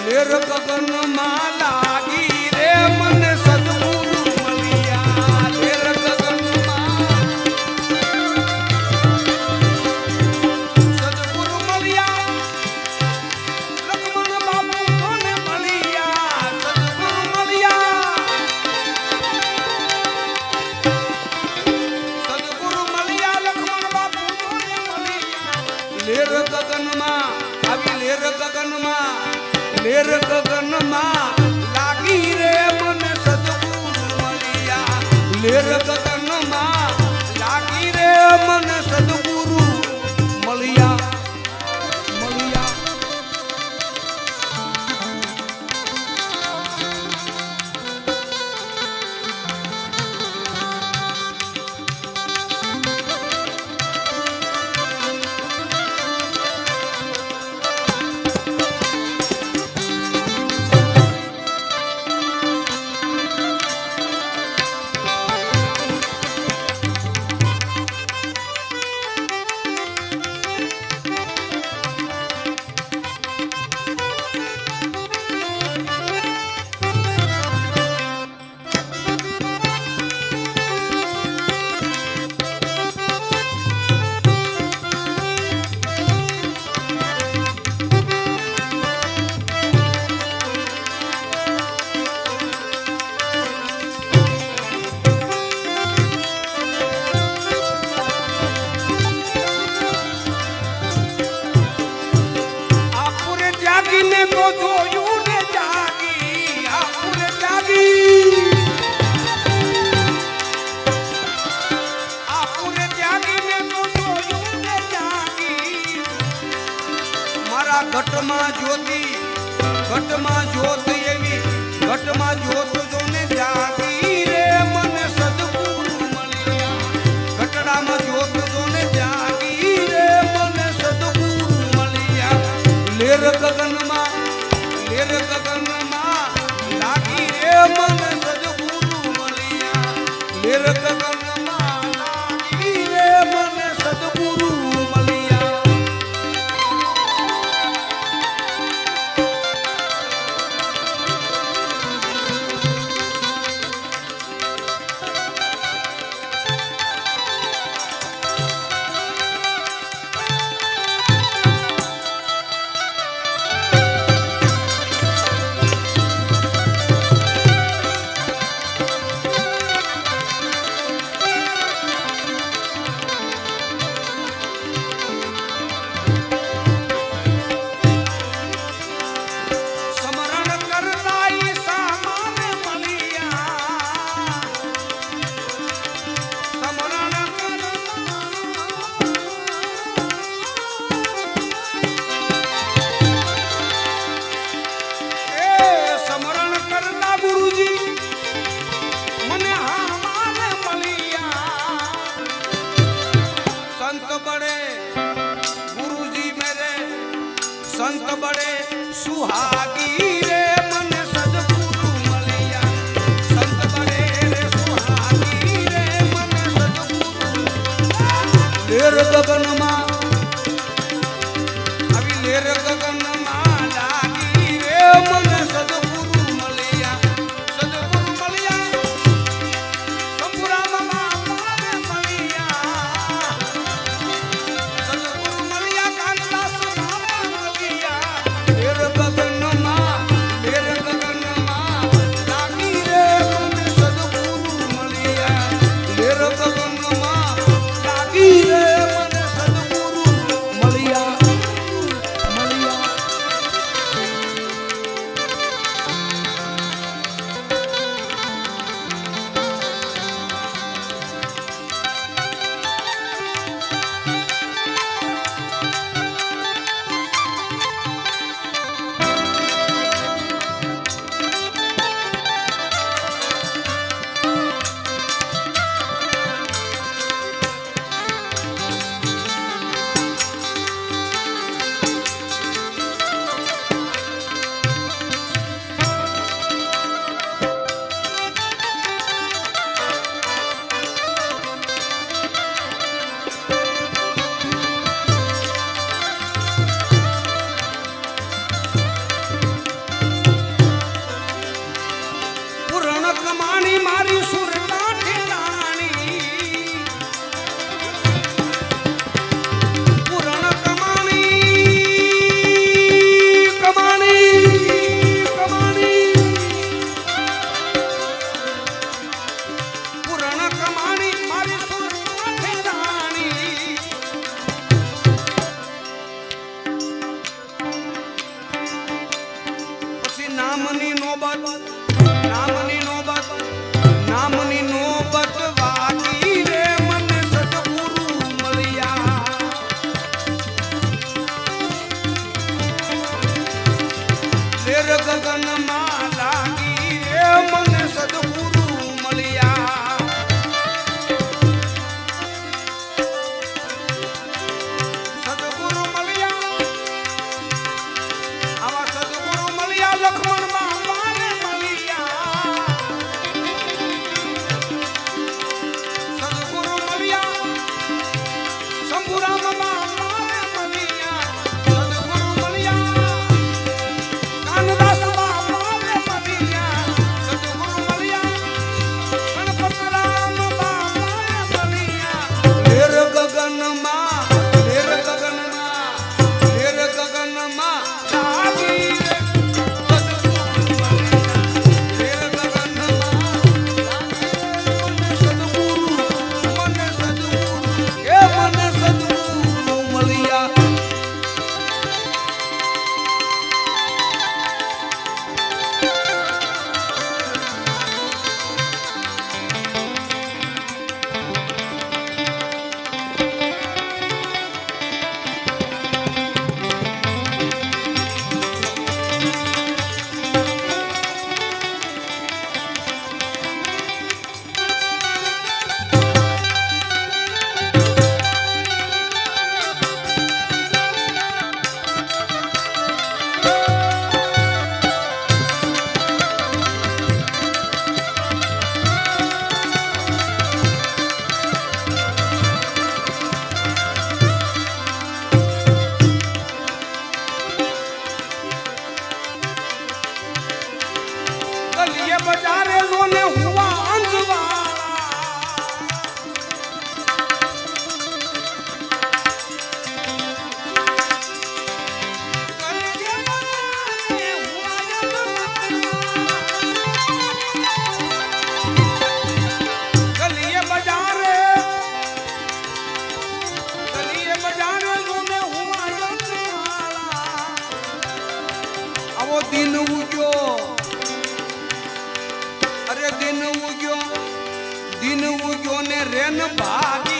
લેર ગગન માં લાગી રે મને સદગુરુ મળ્યા લેર ગગન માં સદગુરુ મળ્યા લક્ષ્મણ બાપુ કોને મળ્યા સદગુરુ મળ્યા સદગુરુ મળ્યા લક્ષ્મણ બાપુ કોને મળ્યા લેર ગગન માં આવી લેર ગગન માં લેર ગગન માં લાગી રે મને સદગુરુ મળ્યા લેર ગગન માં લાગી રે મને સદગુરુ મળ્યા મળ્યા ઘટમાં જ્યોતિ ઘટમાં જ્યોત એવી ઘટમાં જ્યોત જોને જાગી રે મને સદગુરુ મળ્યા ઘટડામાં જ્યોત જોને જાગી રે મને સદગુરુ મળ્યા લેર ગગનમાં લાગી રે મને સદગુરુ મળ્યા લેર ગગનમાં લાગી રે મને સદગુરુ મળ્યા संत बड़े सुहागी रे मन सदगुरु મળ્યા સંત बड़े रे सुहागी रे मन सदगुरु લેર ગગન માં આવી લેર ગગન માં લાગી રે મને સદગુરુ મળ્યા સદગુરુ મળ્યા સંપુરા બાપાને મળ્યા સદગુરુ મળ્યા કાનદાસ લેર ગગન માં લાગી રે મને સદગુરુ મળ્યા લેર ગગન માં લાગી રે મને સદગુરુ મળ્યા મળ્યા નામની નોબત વાગી રે મને સદગુરુ મળ્યા લેર ગગનમાં લાગી રે મને સદગુરુ મળ્યા સદગુરુ મળ્યા આવા સદગુરુ મળ્યા લક્ષ્મણ બાપાને મળ્યા સદગુરુ મળ્યા શંભુરામ બાપાને મળ્યા સદગુરુ મળ્યા કાનદાસ બાપાને મળ્યા સદગુરુ મળ્યા ગણપતરામ બાપાને મળ્યા લેર ગગનમાં લાગી રે સદગુરુ મળ્યા લેર ગગનમાં મને સદગુરુ મળ્યા ગલીએ બજારે લોને હુવા ગલીએ બજારે લોને હુવા આવો દિન ઉગ્યો અરે દિન ઉગ્યો ને રેન ભાગી